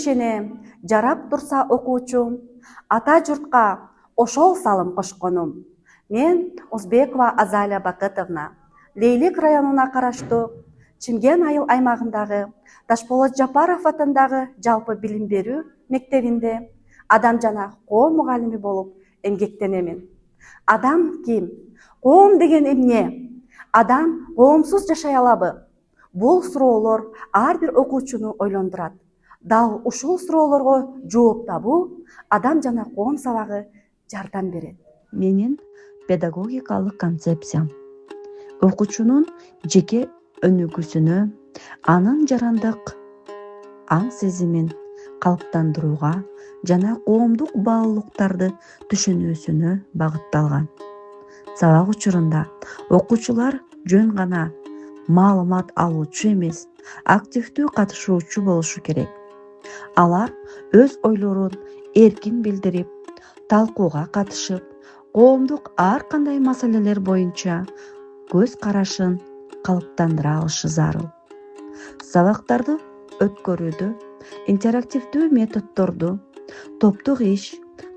ишенем, жарап турса окуучум, ата журтка ошол салым кошконум. Мен Узбекова Азалия Бакытовна, Лейлик районуна караштуу Чимген айыл аймагындагы Ташполот Жапаров атындагы жалпы билим берүү мектебинде адам жана коом мугалими болуп эмгектенемин. Адам ким? Коом деген эмне? Адам коомсуз жашай алабы? Бул суроолор ар бир окуучуну ойлондурат. Дал ушул суроолорго жооп табуу адам жана коом сабагы жардам берет. Менин педагогикалык концепциям окуучунун жеке өнүгүүсүнө, анын жарандык аң сезимин калыптандырууга жана коомдук баалуулуктарды түшүнүүсүнө багытталган. Сабак учурунда окуучулар жөн гана маалымат алуучу эмес, активдүү катышуучу болушу керек. Алар өз ойлорун эркин билдирип, талкууга катышып, коомдук ар кандай маселелер боюнча көз карашын калыптандыра алышы зарыл. Сабактарды өткөрүүдө интерактивдүү методдорду, топтук иш,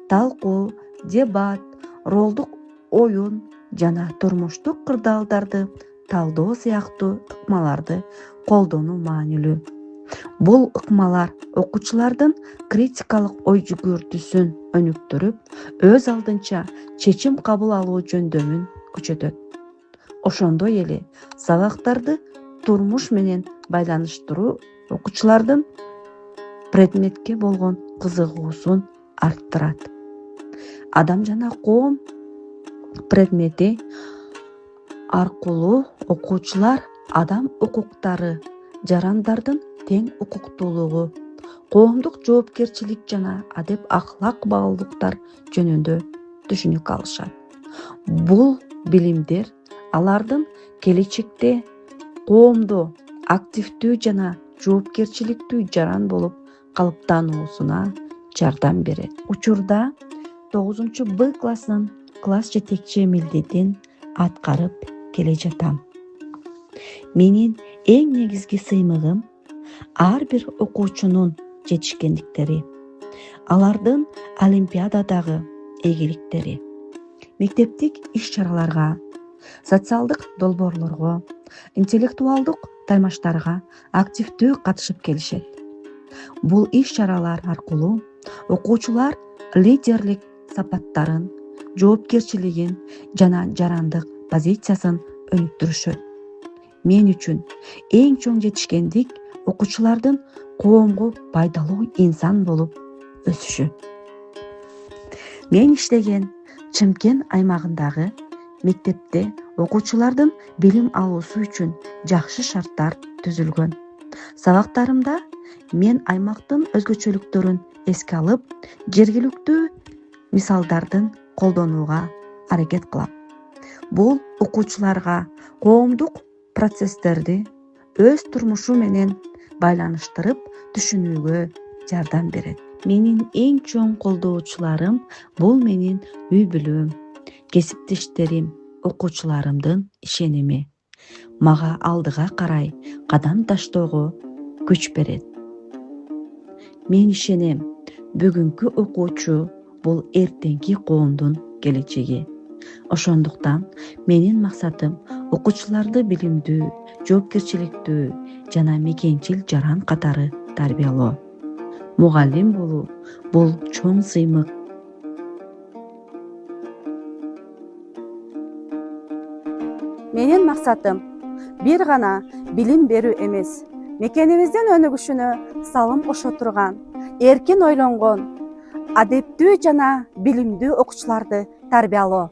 талкуу, дебат, ролдук оюн жана турмуштук кырдаалдарды талдоо сыяктуу ыкмаларды колдонуу маанилүү. Бул ыкмалар окуучулардын критикалык ой жүгүртүүсүн өнүктүрүп, өз алдынча чечим кабыл алуу жөндөмүн күчөтөт. Ошондой эле сабактарды турмуш менен байланыштыруу окуучулардын предметке болгон кызыгуусун арттырат. Адам жана коом предмети аркылуу окуучулар адам укуктары, жарандардын тең укуктуулугу, коомдук жоопкерчилик жана адеп ахлак баалуулуктар жөнүндө түшүнүк алышат. Бул билимдер алардын келечекте коомдо активдүү жана жоопкерчиликтүү жаран болуп калыптануусуна жардам берет. Учурда 9-Б класснын класс жетекчи милдетин аткарып келе жатам. Менин эң негизги сыймыгым ар бир окуучунун жетишкендиктери, алардын олимпиададагы ийгиликтери, мектептик иш-чараларга, социалдык долбоорлорго, интеллектуалдык таймаштарга активдүү катышып келишет. Бул иш-чаралар аркылуу окуучулар лидерлик сапаттарын, жоопкерчилигин жана жарандык позициясын өнүктүрүшөт. Мен үчүн эң чоң жетишкендик окуучулардын коомго пайдалуу инсан болуп өсүшү. Мен иштеген Чимкен аймагындагы мектепте окуучулардын билим алуусу үчүн жакшы шарттар түзүлгөн. Сабактарымда мен аймактын өзгөчөлүктөрүн эске алып, жергиликтүү мисалдардын колдонууга аракет кылам. Бул окуучуларга коомдук процесстерди өз турмушу менен байланыштырып түшүнүүгө жардам берет. Менин эң чоң колдоочуларым бул менин үй бүлөм, кесиптештерим, окуучуларымдын ишеними. Мага алдыга карай кадам таштоого күч берет. Мен ишенем, бүгүнкү окуучу бул эртеңки коомдун келечеги. Ошондуктан менин максатым окуучуларды билимдүү, жоопкерчиликтүү жана мекенчил жаран катары тарбиялоо. Мугалим болуу бул чоң сыймык. Менин максатым бир гана билим берүү эмес, мекенибиздин өнүгүшүнө салым кошо турган, эркин ойлонгон, адептүү жана билимдүү окуучуларды тарбиялоо.